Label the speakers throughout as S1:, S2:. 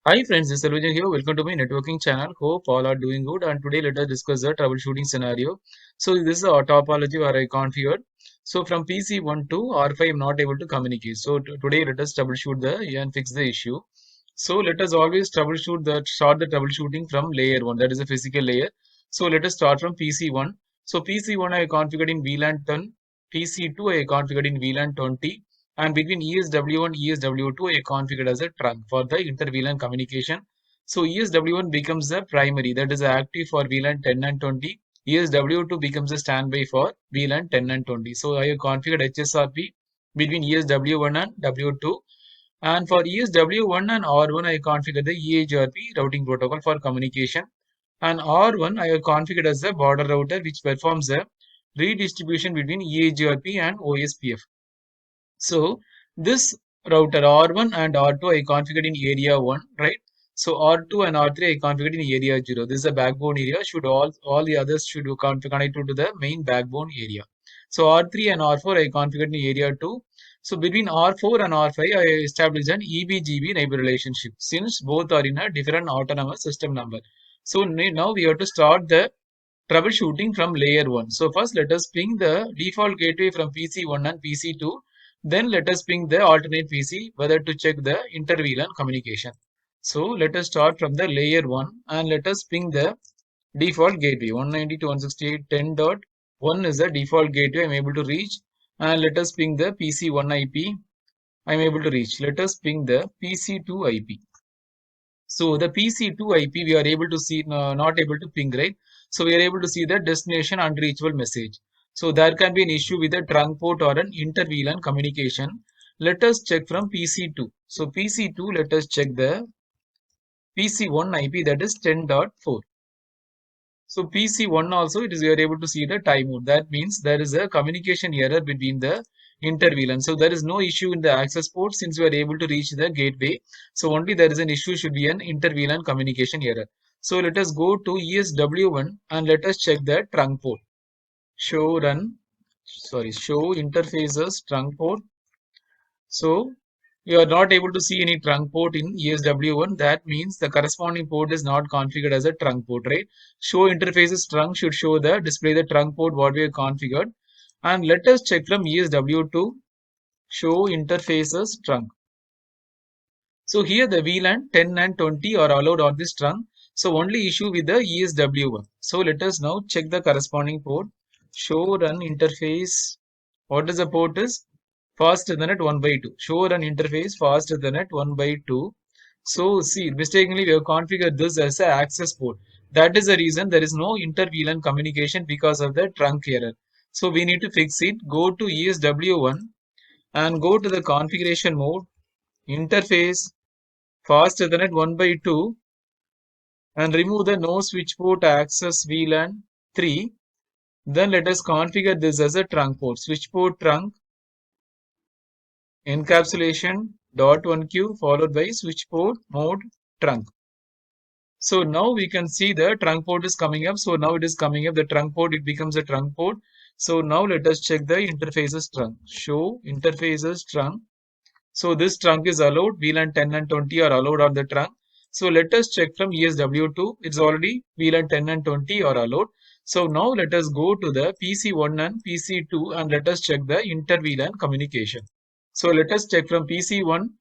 S1: Hi friends, this is Sarvajan here. Welcome to my networking channel. Hope all are doing good. And today let us discuss the troubleshooting scenario. So this is a topology where I configured. So from PC1 to R5, I'm not able to communicate. So today let us troubleshoot and fix the issue. So let us always start the troubleshooting from layer 1. That is a physical layer. So let us start from PC1. So PC1 I configured in VLAN 10. PC2 I configured in VLAN 20, and between ESW1 ESW2 I configured as a trunk for the inter-VLAN communication. So ESW1 becomes the primary, that is active for VLAN 10 and 20. ESW2 becomes a standby for VLAN 10 and 20. So I have configured HSRP between ESW1 and W2. And for ESW1 and R1 I configured the EHRP routing protocol for communication. And R1 I have configured as the border router which performs the redistribution between EHRP and OSPF. So this router R1 and R2 I configured in area 1, right? So R2 and R3 I configured in area 0. This is a backbone area. Should all the others should connect to the main backbone area. So R3 and R4 I configured in area 2. So between R4 and R5 I established an EBGB neighbor relationship since both are in a different autonomous system number. So now we have to start the troubleshooting from layer 1. So first let us ping the default gateway from PC1 and PC2. Then let us ping the alternate PC whether to check the inter-VLAN communication. So let us start from the layer 1 and let us ping the default gateway. 192.168.10.1 is the default gateway I'm able to reach. And let us ping the PC1 IP I'm able to reach. Let us ping the PC2 IP. So the PC2 IP we are able to see, not able to ping, right? So we are able to see the destination unreachable message. So there can be an issue with the trunk port or an inter-VLAN communication. Let us check from PC2. So PC2, let us check the PC1 IP, that is 10.4. So PC1 also it is we are able to see the timeout. That means there is a communication error between the inter-VLAN. So there is no issue in the access port since we are able to reach the gateway. So only there is an issue should be an inter-VLAN communication error. So let us go to ESW1 and let us check the trunk port. Show interfaces trunk port. So you are not able to see any trunk port in ESW1. That means the corresponding port is not configured as a trunk port, right? Show interfaces trunk should show the display the trunk port what we have configured. And let us check from ESW2 show interfaces trunk. So here the VLAN 10 and 20 are allowed on this trunk. So only issue with the ESW1. So let us now check the corresponding port. Show run interface. What is the port is? Faster than at 1 by 2. Show run interface faster than at 1 by 2. So see, mistakenly we have configured this as an access port. That is the reason there is no inter-VLAN communication because of the trunk error. So we need to fix it. Go to ESW1 and go to the configuration mode, interface faster than at 1 by 2, and remove the no switch port access VLAN 3. Then let us configure this as a trunk port. Switch port trunk encapsulation dot 1Q followed by switch port mode trunk. So now we can see the trunk port is coming up. So now it is coming up the trunk port. It becomes a trunk port. So now let us check the interfaces trunk. Show interfaces trunk. So this trunk is allowed. VLAN 10 and 20 are allowed on the trunk. So let us check from ESW2. It's already VLAN 10 and 20 are allowed. So now let us go to the PC1 and PC2 and let us check the inter-VLAN communication. So let us check from PC1.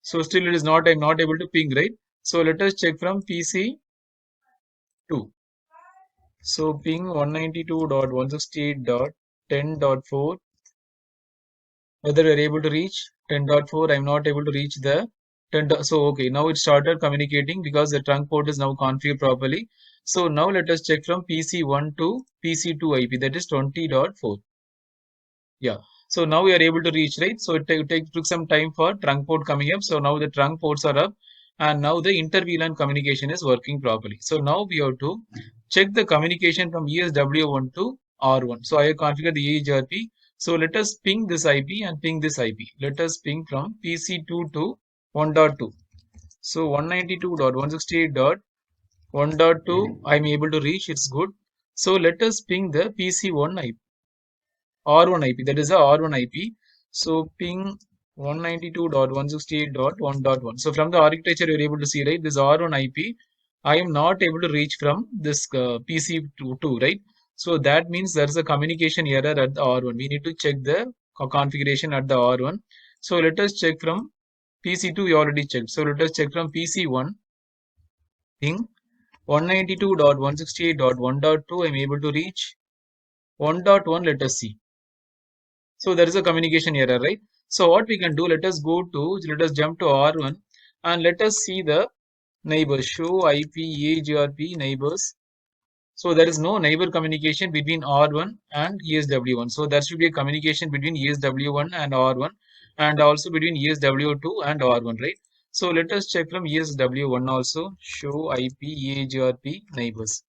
S1: So still it is not, I'm not able to ping, right? So let us check from PC2. So ping 192.168.10.4. Whether we are able to reach 10.4, I'm not able to reach the 10. So okay, now it started communicating because the trunk port is now configured properly. So now let us check from PC1 to PC2 IP, that is 20.4. Yeah. So now we are able to reach, right? So it took some time for trunk port coming up. So now the trunk ports are up and now the inter-VLAN communication is working properly. So now we have to check the communication from ESW1 to R1. So I have configured the EHRP. So let us ping this IP and ping this IP. Let us ping from PC2 to 1.2. So 192.168.1.2 I'm able to reach. It's good. So let us ping the PC1 IP. R1 IP, that is a R1 IP. So ping 192.168.1.1. So from the architecture, you're able to see, right? This R1 IP, I am not able to reach from this PC2, right? So that means there's a communication error at the R1. We need to check the configuration at the R1. So let us check from PC2, we already checked. So let us check from PC1, ping 192.168.1.2, I'm able to reach 1.1, let us see. So there is a communication error, right? So what we can do, let us jump to R1 and let us see the neighbors, show IP EAGRP neighbors. So there is no neighbor communication between R1 and ESW1. So there should be a communication between ESW1 and R1 and also between ESW2 and R1, right? So let us check from ESW1 also, show IP EAGRP neighbors.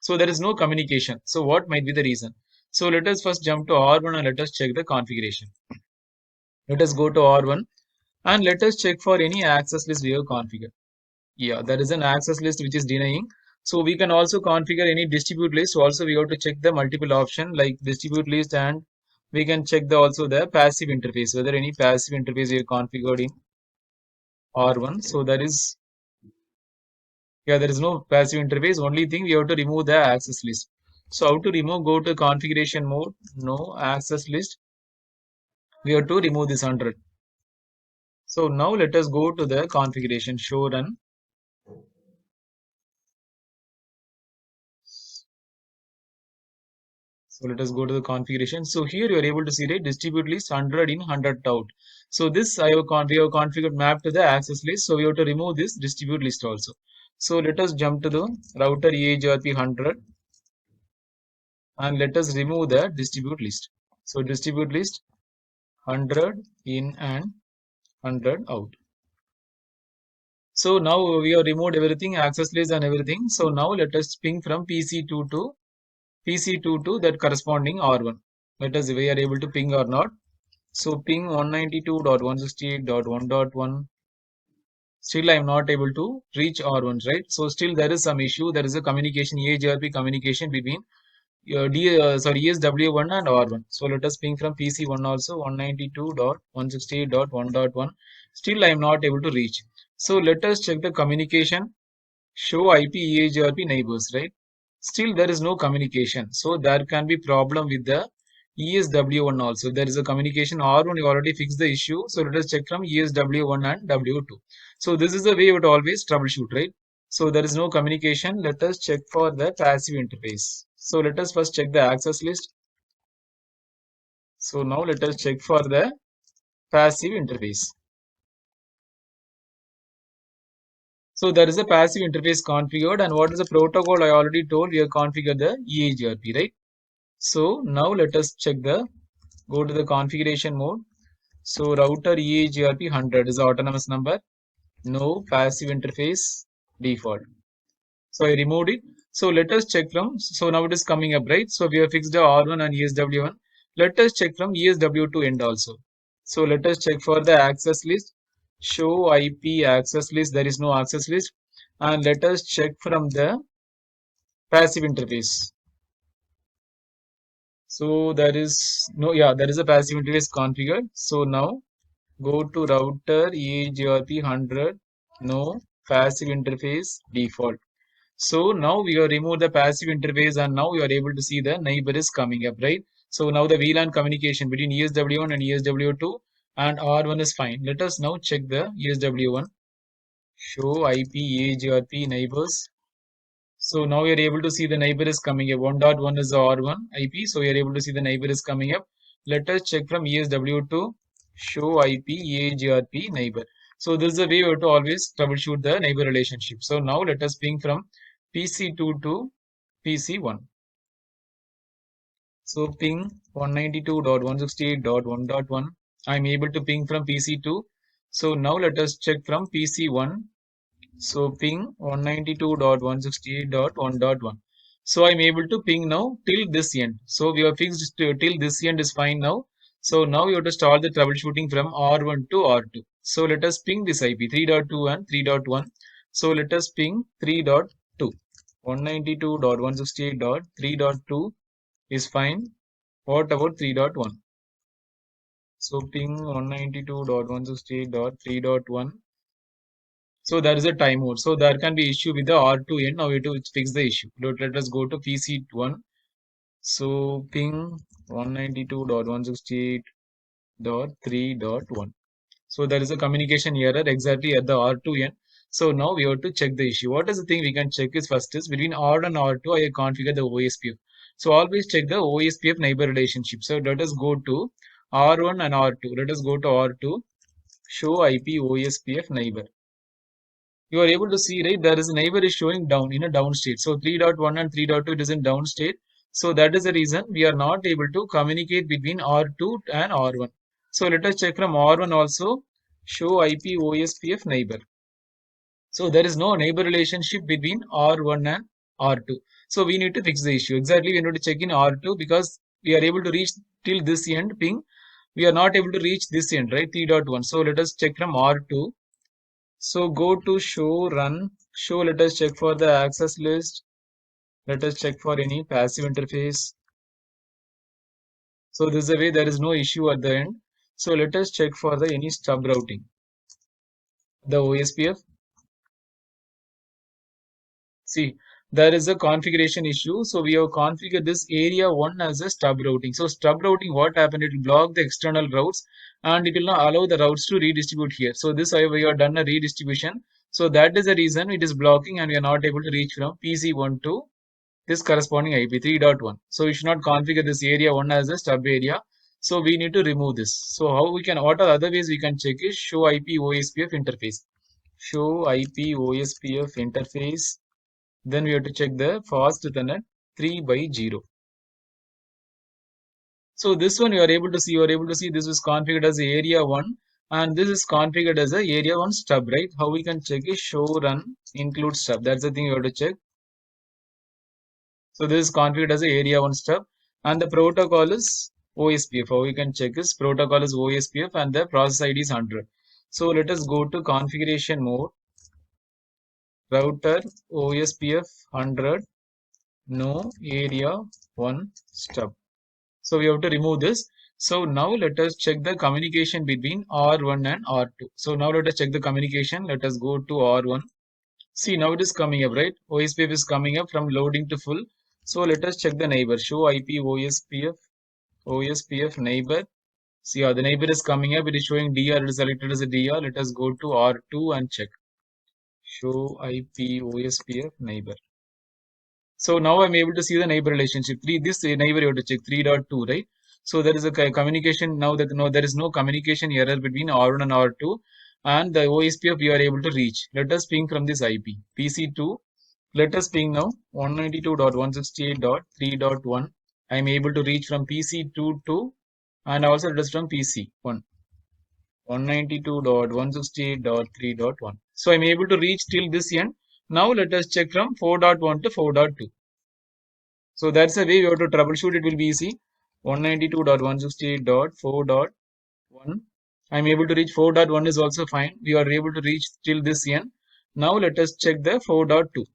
S1: So there is no communication. So what might be the reason? So let us first jump to R1 and let us check the configuration. Let us go to R1 and let us check for any access list we have configured. Yeah, there is an access list which is denying. So we can also configure any distribute list. Also, we have to check the multiple option like distribute list, and we can check also the passive interface, whether any passive interface we have configured in R1. So there is no passive interface. Only thing we have to remove the access list. So how to remove? Go to configuration mode, no access list. We have to remove this 100. So now let us go to the configuration, show run. So let us go to the configuration. So here you are able to see the distribute list 100 in 100 out. So this we have configured map to the access list. So we have to remove this distribute list also. So let us jump to the router EAGRP 100 and let us remove the distribute list. So distribute list 100 in and 100 out. So now we have removed everything, access list and everything. So now let us ping from PC2 to PC2 to that corresponding R1. Let us we are able to ping or not. So ping 192.168.1.1. Still I am not able to reach R1, right? So still there is some issue. There is a communication, EAGRP communication between ESW1 and R1. So let us ping from PC1 also 192.168.1.1. Still I am not able to reach. So let us check the communication, show IP EAGRP neighbors, right? Still there is no communication. So there can be problem with the ESW1 also. There is a communication R1, you already fixed the issue. So let us check from ESW1 and W2. So this is the way you would always troubleshoot, right? So there is no communication. Let us check for the passive interface. So let us first check the access list. So now let us check for the passive interface. So there is a passive interface configured, and what is the protocol? I already told we have configured the EAGRP, right? So now let us check go to the configuration mode. So router EAGRP 100 is the autonomous number. No passive interface default. So I removed it. So let us check from, so now it is coming up, right? So we have fixed the R1 and ESW1. Let us check from ESW2 end also. So let us check for the access list. Show IP access list. There is no access list. And let us check from the passive interface. So there is no, yeah, there is a passive interface configured. So now go to router EAGRP 100. No passive interface default. So now we have removed the passive interface and now you are able to see the neighbor is coming up, right? So now the VLAN communication between ESW1 and ESW2 and R1 is fine. Let us now check the ESW1. Show IP EAGRP neighbors. So now we are able to see the neighbor is coming up. 1.1 is the R1 IP. So we are able to see the neighbor is coming up. Let us check from ESW2. Show IP EAGRP neighbor. So this is the way we have to always troubleshoot the neighbor relationship. So now let us ping from PC2 to PC1. So ping 192.168.1.1. I'm able to ping from PC2. So now let us check from PC1. So ping 192.168.1.1. So I'm able to ping now till this end. So we have fixed till this end is fine now. So now we have to start the troubleshooting from R1 to R2. So let us ping this IP 3.2 and 3.1. So let us ping 3.2. 192.168.3.2 is fine. What about 3.1? So ping 192.168.3.1. So there is a timeout. So there can be issue with the R2N. Now we have to fix the issue. Let us go to PC1. So ping 192.168.3.1. So there is a communication error exactly at the R2N. So now we have to check the issue. What is the thing we can check is first is between R1 and R2, I configure the OSPF. So always check the OSPF neighbor relationship. So let us go to R1 and R2. Let us go to R2, show IP OSPF neighbor. You are able to see, right, there is a neighbor is showing down in a down state. So 3.1 and 3.2 it is in down state. So that is the reason we are not able to communicate between R2 and R1. So let us check from R1 also, show IP OSPF neighbor. So there is no neighbor relationship between R1 and R2. So we need to fix the issue. Exactly, we need to check in R2 because we are able to reach till this end ping. We are not able to reach this end, right? 3.1. So let us check from R2. So go to show run. Show, let us check for the access list. Let us check for any passive interface. So this is the way there is no issue at the end. So let us check for the any stub routing. The OSPF. See, there is a configuration issue. So we have configured this area 1 as a stub routing. So stub routing, what happened? It will block the external routes and it will not allow the routes to redistribute here. So this we have done a redistribution. So that is the reason it is blocking and we are not able to reach from PC1 to this corresponding IP 3.1. So we should not configure this area 1 as a stub area. So we need to remove this. So how we can, what are other ways we can check is show IP OSPF interface. Show IP OSPF interface. Then we have to check the fast Ethernet 3/0. So this one you are able to see, this is configured as area 1 and this is configured as a area 1 stub, right? How we can check is show run include stub. That's the thing you have to check. So this is configured as a area 1 stub and the protocol is OSPF. How we can check is protocol is OSPF and the process ID is 100. So let us go to configuration mode, router OSPF 100, no area 1 stub. So we have to remove this. So now let us check the communication between R1 and R2. So now let us check the communication. Let us go to R1. See, now it is coming up, right? OSPF is coming up from loading to full. So let us check the neighbor. Show IP OSPF neighbor. See, the neighbor is coming up. It is showing DR. It is selected as a DR. Let us go to R2 and check. Show IP OSPF neighbor. So now I'm able to see the neighbor relationship. This neighbor you have to check 3.2, right? So there is a communication now that there is no communication error between R1 and R2 and the OSPF we are able to reach. Let us ping from this IP. PC2. Let us ping now 192.168.3.1. I am able to reach from PC2 to and also it is from PC1. 192.168.3.1. So I'm able to reach till this end. Now let us check from 4.1 to 4.2. So that's the way we have to troubleshoot. It will be easy. 192.168.4.1. I'm able to reach 4.1 is also fine. We are able to reach till this end. Now let us check the 4.2.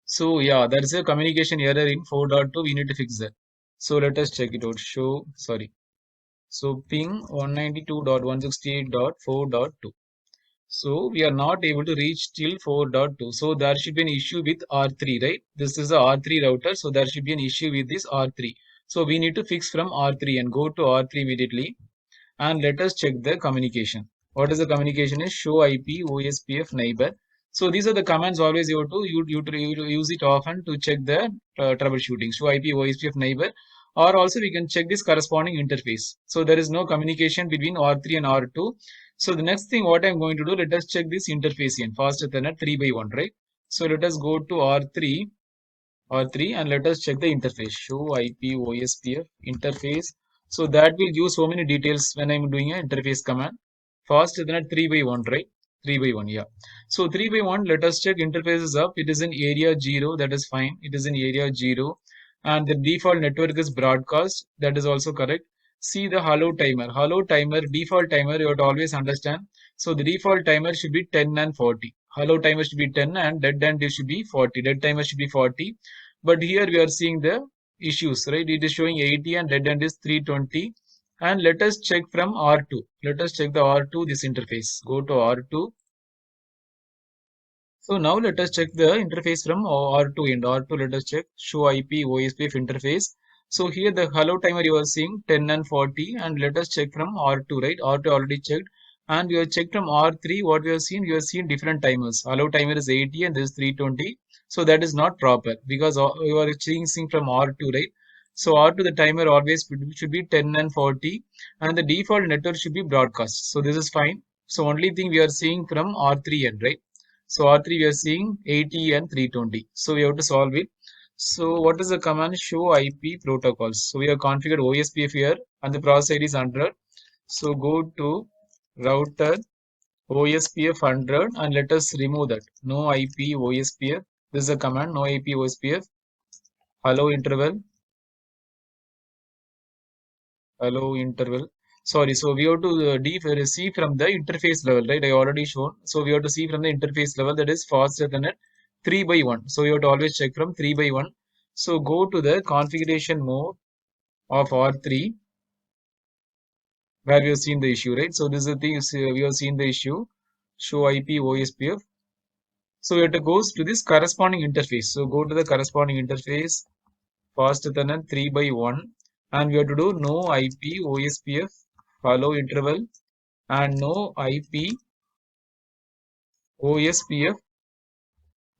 S1: So yeah, there is a communication error in 4.2. We need to fix that. So let us check it out. So ping 192.168.4.2. So we are not able to reach till 4.2. So there should be an issue with R3, right? This is a R3 router. So there should be an issue with this R3. So we need to fix from R3 and go to R3 immediately. And let us check the communication. What is the communication is show IP OSPF neighbor. So these are the commands always you have to use it often to check the troubleshooting. Show IP OSPF neighbor. Or also we can check this corresponding interface. So there is no communication between R3 and R2. So the next thing what I'm going to do, let us check this interface in fast Ethernet 3/1, right? So let us go to R3 and let us check the interface. Show IP OSPF interface. So that will give so many details when I'm doing an interface command. Fast Ethernet 3/1, right? 3/1, yeah. So 3/1, let us check interface is up. It is in area 0, that is fine. It is in area 0. And the default network is broadcast, that is also correct. See the hello timer. Hello timer, default timer, you have to always understand. So the default timer should be 10 and 40. Hello timer should be 10 and dead end should be 40. Dead timer should be 40. But here we are seeing the issues, right? It is showing 80 and dead end is 320 And let us check from R2. Let us check the R2, this interface. Go to R2. So now let us check the interface from R2 end. R2, let us check show IP OSPF interface. So here the hello timer you are seeing 10 and 40, and let us check from R2, right? R2 already checked, and we have checked from R3. What we have seen different timers. Hello timer is 80 and this is 320. So that is not proper because you are seeing from R2, right? So R2 the timer always should be 10 and 40, and the default network should be broadcast. So this is fine. So only thing we are seeing from R3 end, right? So R3 we are seeing 80 and 320. So we have to solve it. So what is the command? Show IP protocols. So we have configured OSPF here and the process ID is 100. So go to router OSPF 100 and let us remove that. No IP OSPF. This is the command. No IP OSPF. Hello interval. Hello interval. Sorry, so we have to see from the interface level, right? I already shown. So we have to see from the interface level, that is faster than at 3 by 1. So you have to always check from 3 by 1. So go to the configuration mode of R3 where we have seen the issue, right? So this is the thing, we have seen the issue. Show IP OSPF. So we have to go to this corresponding interface. So go to the corresponding interface faster than at 3 by 1. And we have to do no IP OSPF follow interval and no IP OSPF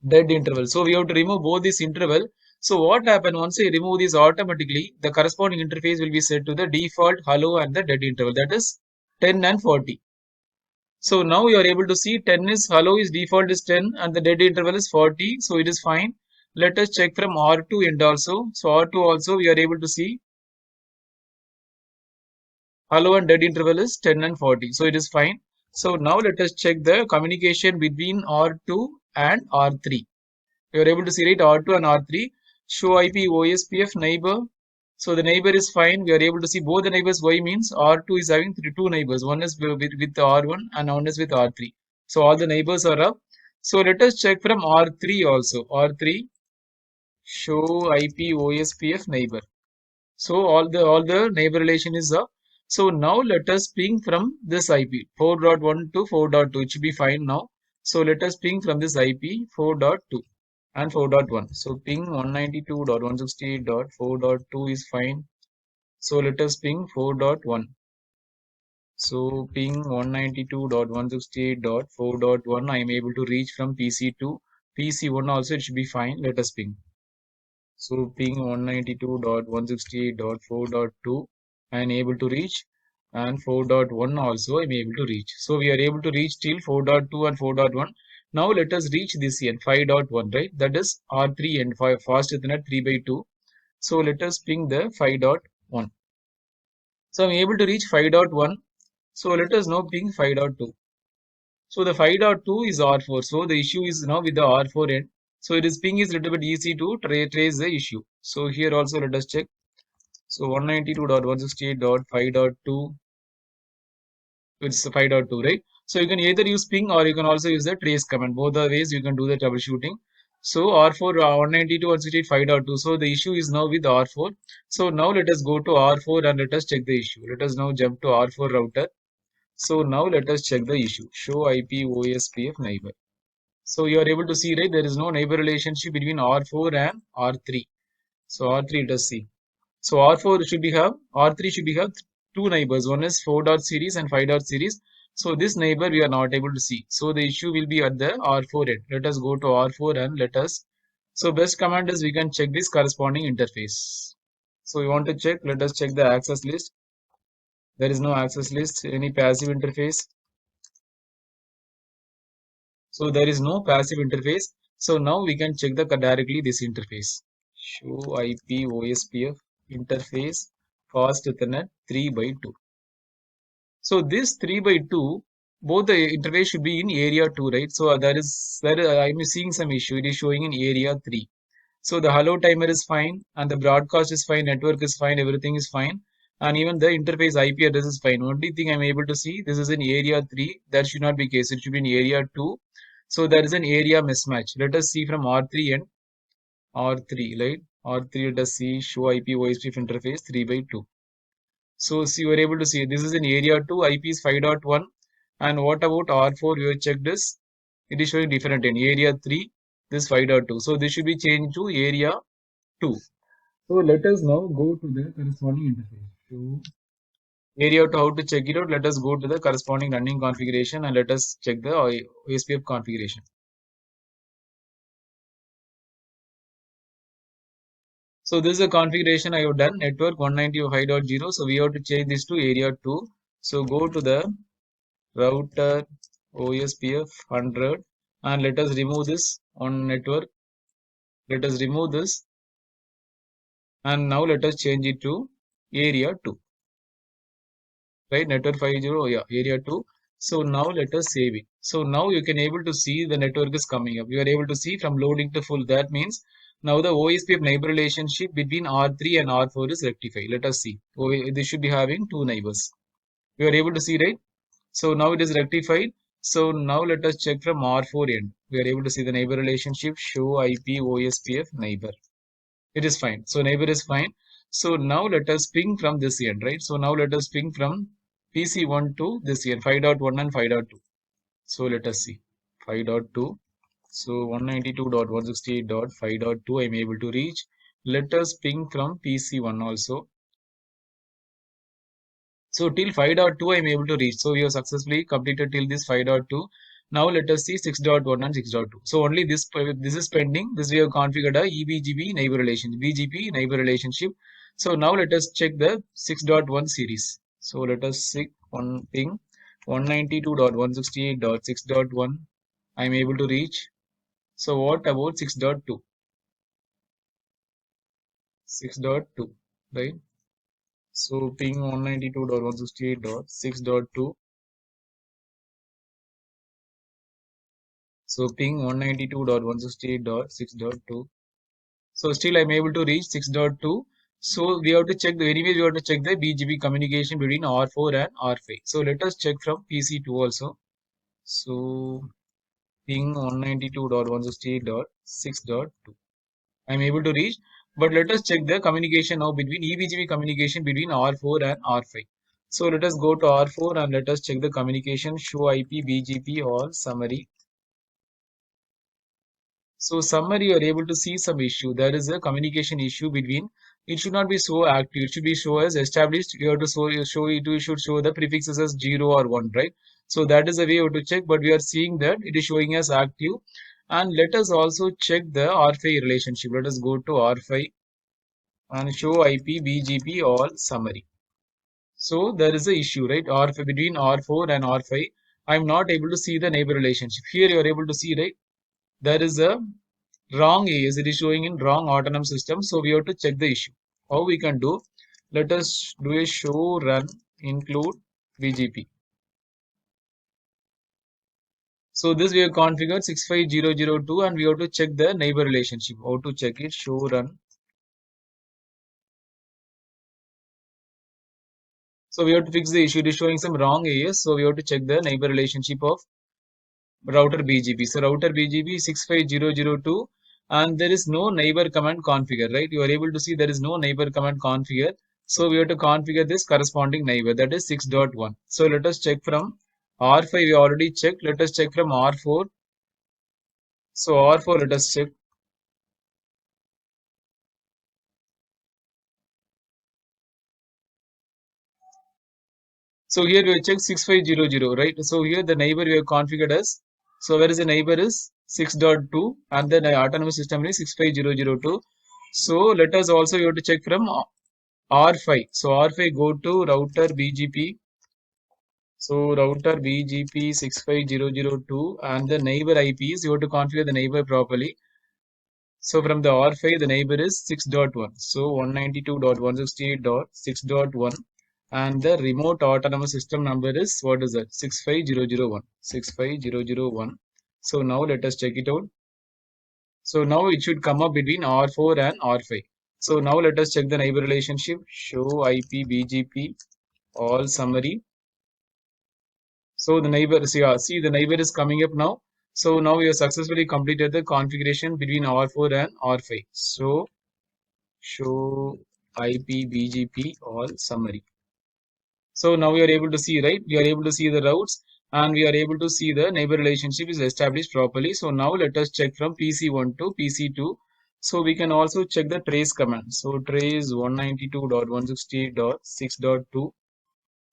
S1: dead interval. So we have to remove both this interval. So what happen once I remove this, automatically the corresponding interface will be set to the default hello and the dead interval, that is 10 and 40. So now you are able to see 10 is hello is default is 10 and the dead interval is 40. So it is fine. Let us check from R2 end also. So R2 also we are able to see hello and dead interval is 10 and 40. So it is fine. So now let us check the communication between R2 and R3. You are able to see, right, R2 and R3. Show IP OSPF neighbor. So the neighbor is fine. We are able to see both the neighbors. Y means R2 is having two neighbors. One is with R1 and one is with R3. So all the neighbors are up. So let us check from R3 also. R3 show IP OSPF neighbor. So all the neighbor relation is up. So now let us ping from this IP 4.1 to 4.2. It should be fine now. So let us ping from this IP 4.2 and 4.1. So ping 192.168.4.2 is fine. So let us ping 4.1. So ping 192.168.4.1. I am able to reach from PC2. PC1 also it should be fine. Let us ping. So ping 192.168.4.2 I am able to reach, and 4.1 also I am able to reach. So we are able to reach till 4.2 and 4.1. Now let us reach this end 5.1, right? That is R3 and 5 fast Ethernet 3 by 2. So let us ping the 5.1. So I'm able to reach 5.1. So let us now ping 5.2. So the 5.2 is R4. So the issue is now with the R4 end. So it is ping is little bit easy to trace the issue. So here also let us check. So 192.168.5.2, it's 5.2, right? So you can either use ping or you can also use the trace command. Both the ways you can do the troubleshooting. So R4 192.168.5.2. So the issue is now with R4. So now let us go to R4 and let us check the issue. Let us now jump to R4 router. So now let us check the issue. Show IP OSPF neighbor. So you are able to see, right, there is no neighbor relationship between R4 and R3. So R3 does see. So R4 should be have, R3 should be have two neighbors. One is 4 dot series and 5 dot series. So this neighbor we are not able to see. So the issue will be at the R4 end. Let us go to R4 and let us. So best command is we can check this corresponding interface. So we want to check. Let us check the access list. There is no access list. Any passive interface. So there is no passive interface. So now we can check the directly this interface. Show IP OSPF interface fast Ethernet 3 by 2. So this 3 by 2, both the interface should be in area 2, right? So I'm seeing some issue. It is showing in area 3. So the hello timer is fine and the broadcast is fine, network is fine, everything is fine. And even the interface IP address is fine. Only thing I'm able to see, this is in area 3. That should not be case. It should be in area 2. So there is an area mismatch. Let us see from R3 and R3, right? R3 let us see show IP OSPF interface 3 by 2. So see, you are able to see this is in area 2, IP is 5.1. And what about R4? You have checked this. It is showing different in area 3, this 5.2. So this should be changed to area 2. So let us now go to the corresponding interface. So area 2, how to check it out? Let us go to the corresponding running configuration and let us check the OSPF configuration. So this is a configuration I have done, network 195.0. So we have to change this to area 2. So go to the router OSPF 100 and let us remove this on network. Let us remove this and now let us change it to area 2. Right, network 50, yeah, area 2. So now let us save it. So now you can able to see the network is coming up. You are able to see from loading to full. That means now the OSPF neighbor relationship between R3 and R4 is rectified. Let us see. This should be having two neighbors. You are able to see, right? So now it is rectified. So now let us check from R4 end. We are able to see the neighbor relationship, show IP OSPF neighbor. It is fine. So neighbor is fine. So now let us ping from this end, right? So now let us ping from PC1 to this end, 5.1 and 5.2. So let us see 5.2. So 192.168.5.2 I am able to reach. Let us ping from PC1 also. So till 5.2 I am able to reach. So we have successfully completed till this 5.2. Now let us see 6.1 and 6.2. So only this is pending. This we have configured a EBGP neighbor relationship, BGP neighbor relationship. So now let us check the 6.1 series. So let us see one ping 192.168.6.1. I am able to reach. So what about 6.2? 6.2, right? So ping 192.168.6.2. So ping 192.168.6.2. So still I'm able to reach 6.2. So we have to check the anyway we have to check the BGP communication between R4 and R5. So let us check from PC2 also. So ping 192.168.6.2. I'm able to reach, but let us check the communication now between EBGP communication between R4 and R5. So let us go to R4 and let us check the communication, show IP BGP all summary. So summary, you are able to see some issue. There is a communication issue between. It should not be so active. It should be show as established. You have to show it. You should show the prefixes as 0 or 1, right? So that is the way you have to check. But we are seeing that it is showing as active. And let us also check the R5 relationship. Let us go to R5 and show IP BGP all summary. So there is a issue, right? R5 between R4 and R5. I'm not able to see the neighbor relationship. Here you are able to see, right? There is a wrong AS. It is showing in wrong autonomous system. So we have to check the issue. How we can do? Let us do a show run include BGP. So this we have configured 65002 and we have to check the neighbor relationship. How to check it? Show run. So we have to fix the issue. It is showing some wrong AS. So we have to check the neighbor relationship of router BGP. So router BGP 65002 and there is no neighbor command configure, right? You are able to see there is no neighbor command configure. So we have to configure this corresponding neighbor, that is 6.1. So let us check from R5, we already checked. Let us check from R4. So R4, let us check. So here we check 6500, right? So here the neighbor we have configured as. So where is the neighbor is 6.2 and then the autonomous system is 65002. So let us also you have to check from R5. So R5 go to router BGP. So router BGP 65002 and the neighbor IPs, you have to configure the neighbor properly. So from the R5, the neighbor is 6.1. So 192.168.6.1 and the remote autonomous system number is what is that? 65001. 65001. So now let us check it out. So now it should come up between R4 and R5. So now let us check the neighbor relationship. Show IP BGP all summary. So the neighbor, see the neighbor is coming up now. So now we have successfully completed the configuration between R4 and R5. So show IP BGP all summary. So now we are able to see, right? We are able to see the routes and we are able to see the neighbor relationship is established properly. So now let us check from PC1 to PC2. So we can also check the trace command. So trace 192.168.6.2.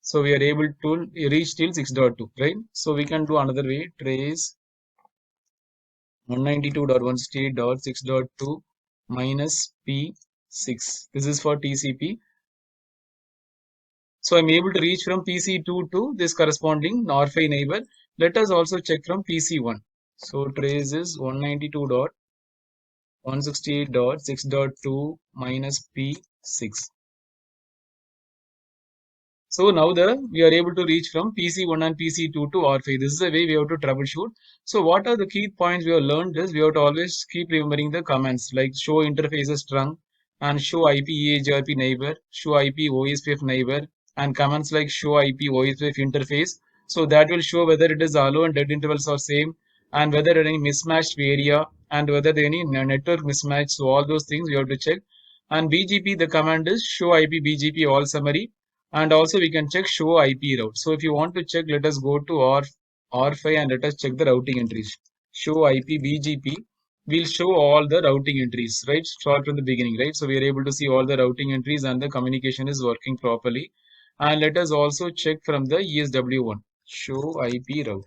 S1: So we are able to reach till 6.2, right? So we can do another way, trace 192.168.6.2 minus P6. This is for TCP. So I'm able to reach from PC2 to this corresponding NOR5 neighbor. Let us also check from PC1. So trace is 192.168.6.2 minus P6. So now we are able to reach from PC1 and PC2 to R5. This is the way we have to troubleshoot. So what are the key points we have learned is we have to always keep remembering the commands like show interfaces trunk and show IP EAGRP neighbor, show IP OSPF neighbor, and commands like show IP OSPF interface. So that will show whether it is allow and dead intervals are same and whether any mismatched area and whether there any network mismatch. So all those things we have to check. And BGP, the command is show IP BGP all summary, and also we can check show IP route. So if you want to check, let us go to R5 and let us check the routing entries. Show IP BGP will show all the routing entries, right? Start from the beginning, right? So we are able to see all the routing entries and the communication is working properly. And let us also check from the ESW1, show IP route.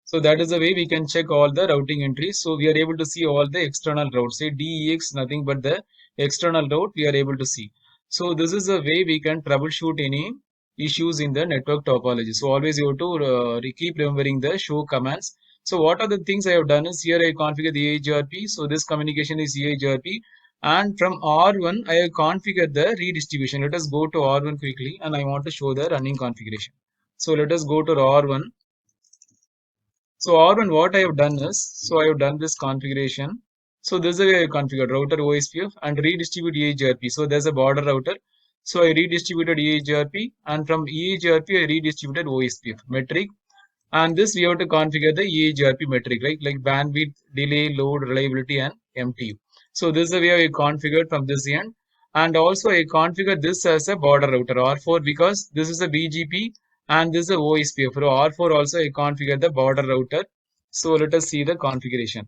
S1: So that is the way we can check all the routing entries. So we are able to see all the external routes. Say DEX, nothing but the external route we are able to see. So this is the way we can troubleshoot any issues in the network topology. So always you have to keep remembering the show commands. So what are the things I have done is here I configure the EIGRP. So this communication is EIGRP. And from R1, I have configured the redistribution. Let us go to R1 quickly and I want to show the running configuration. So let us go to R1. So R1, what I have done is, so I have done this configuration. So this is the way I configured router OSPF and redistribute EIGRP. So there's a border router. So I redistributed EIGRP and from EIGRP I redistributed OSPF metric. And this we have to configure the EIGRP metric, right? Like bandwidth, delay, load, reliability, and MTU. So this is the way I configured from this end. And also I configured this as a border router R4 because this is a BGP and this is a OSPF. For R4 also I configured the border router. So let us see the configuration.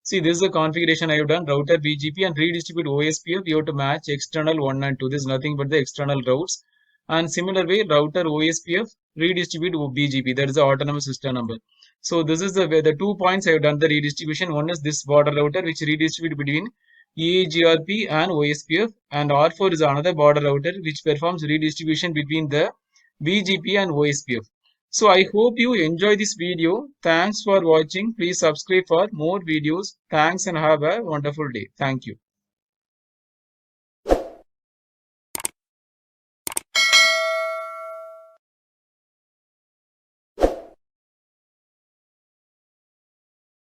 S1: See, this is the configuration I have done, router BGP and redistribute OSPF. You have to match external 1 and 2. This is nothing but the external routes. And similar way, router OSPF, redistribute BGP. That is the autonomous system number. So this is the way, the 2 points I have done the redistribution. One is this border router, which redistribute between EAGRP and OSPF. And R4 is another border router, which performs redistribution between the BGP and OSPF. So I hope you enjoy this video. Thanks for watching. Please subscribe for more videos. Thanks and have a wonderful day. Thank you.